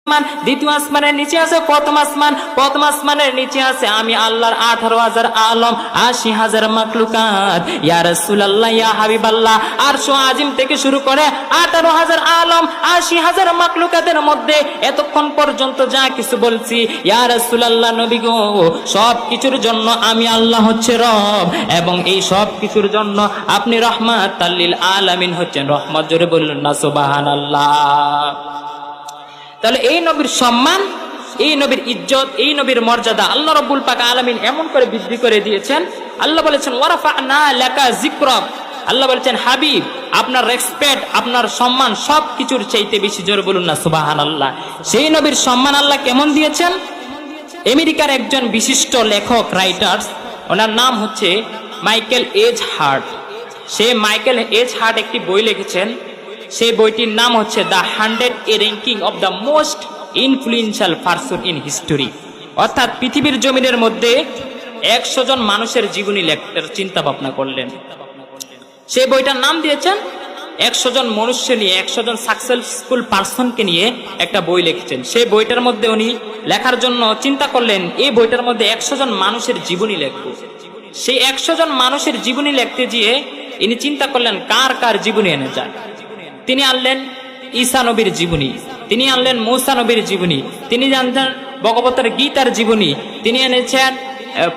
দ্বিতীয় আসমানের নিচে আছে প্রথম আসমান, প্রথম আসমানের নিচে আছে আমি আল্লাহর 18,000 আলম, 80,000 মাখলুকাত। ইয়া রাসূলুল্লাহ, ইয়া হাবিবাল্লাহ, আরশ আজিম থেকে শুরু করে 18,000 আলম, 80,000 মাখলুকাতের মধ্যে এতক্ষণ পর্যন্ত যা কিছু বলছি ইয়া রাসূলুল্লাহ নবী গো, সব কিছুর জন্য আমি আল্লাহ হচ্ছে রব, এবং এই সব কিছুর জন্য আপনি রাহমাতাল লিল আলামিন হচ্ছেন রহমত। জোরে বলুন না সুবহানাল্লাহ। তাহলে এই নবীর সম্মান, এই নবীর ইজ্জত, এই নবীর মর্যাদা আল্লাহ রাব্বুল পাক আলামিন এমন করে বৃদ্ধি করে দিয়েছেন। আল্লাহ বলেছেন ওয়ারাফা'না লাকা যিকরাক, আল্লাহ বলেছেন হাবিব আপনার রেসপেক্ট, আপনার সম্মান সব কিছুর চাইতে বেশি। জোরে বলুন না সুবহানাল্লাহ। সেই নবীর সম্মান আল্লাহ কেমন দিয়েছেন? আমেরিকার একজন বিশিষ্ট লেখক, রাইটার্স, ওনার নাম হচ্ছে মাইকেল এইচ হার্ট। সে মাইকেল এইচ হার্ট একটি বই লিখেছেন, সেই বইটির নাম হচ্ছে the 100 ranking of the most influential person in history, অর্থাৎ পৃথিবীর জমিনের মধ্যে 100 জন মানুষের জীবনী লেখার চিন্তা ভাবনা করলেন। সেই বইটার নাম দিয়েছেন 100 জন মনুষ্য নিয়ে, 100 জন সাকসেসফুল পারসনকে নিয়ে একটা বই লিখেছেন। সেই বইটার মধ্যে উনি লেখার জন্য চিন্তা করলেন এই বইটার মধ্যে 100 জন মানুষের জীবনী লিখব। সেই 100 জন মানুষের জীবনী লিখতে গিয়ে ইনি চিন্তা করলেন কার কার জীবনী এনে যায়। তিনি আনলেন ঈসা নবীর জীবনী, তিনি আনলেন মূসা নবীর জীবনী, তিনি জানতেন ভগবতের গীতার জীবনী, তিনি এনেছেন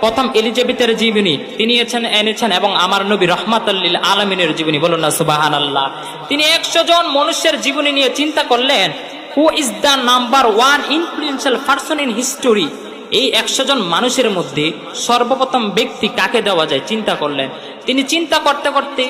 প্রথম এলিজাবেথের জীবনী, তিনি এনেছেন এবং আমার নবী রহমাতুল লিল আলামিনের জীবনী। বলুন না সুবহানাল্লাহ। তিনি 100 জন মানুষের জীবনী নিয়ে চিন্তা করলেন who is the number 1 influential person in history. এই 100 জন মানুষের মধ্যে সর্বপ্রথম ব্যক্তি কাকে দেওয়া যায় চিন্তা করলেন। তিনি চিন্তা করতে করতে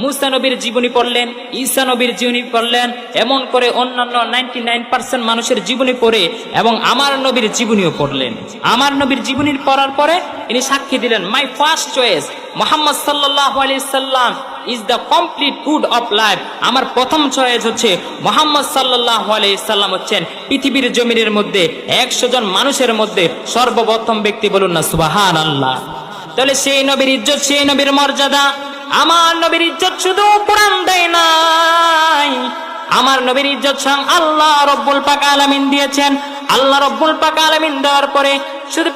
মূসা নবীর জীবনী পড়লেন, ঈসা নবীর জীবনী পড়লেন, এমন করে অন্যান্য 99% মানুষের জীবনী পড়ে এবং আমার নবীর জীবনীও পড়লেন। আমার নবীর জীবনী পড়ার পরে তিনি সাক্ষী দিলেন মাই ফার্স্ট চয়েস মুহাম্মদ সাল্লাল্লাহু আলাইহি সাল্লাম is the complete good of life. আমার প্রথম চয়েস হচ্ছে মুহাম্মদ সাল্লাল্লাহু আলাইহি সাল্লাম হচ্ছেন পৃথিবীর জমিনের মধ্যে 100 জন মানুষের মধ্যে সর্বপ্রথম ব্যক্তি। বলুন না সুবহানাল্লাহ। তাহলে সেই নবীর ইজ্জত, সেই নবীর মর্যাদা, আমার নবীর ইজ্জত শুধু কোরআন দেয় নাই, আমার নবীর ইজ্জত স্বয়ং আল্লাহ রাব্বুল পাক আলামিন দিয়েছেন। আল্লাহ রাব্বুল পাক আলামিন দেওয়ার পরে শুধু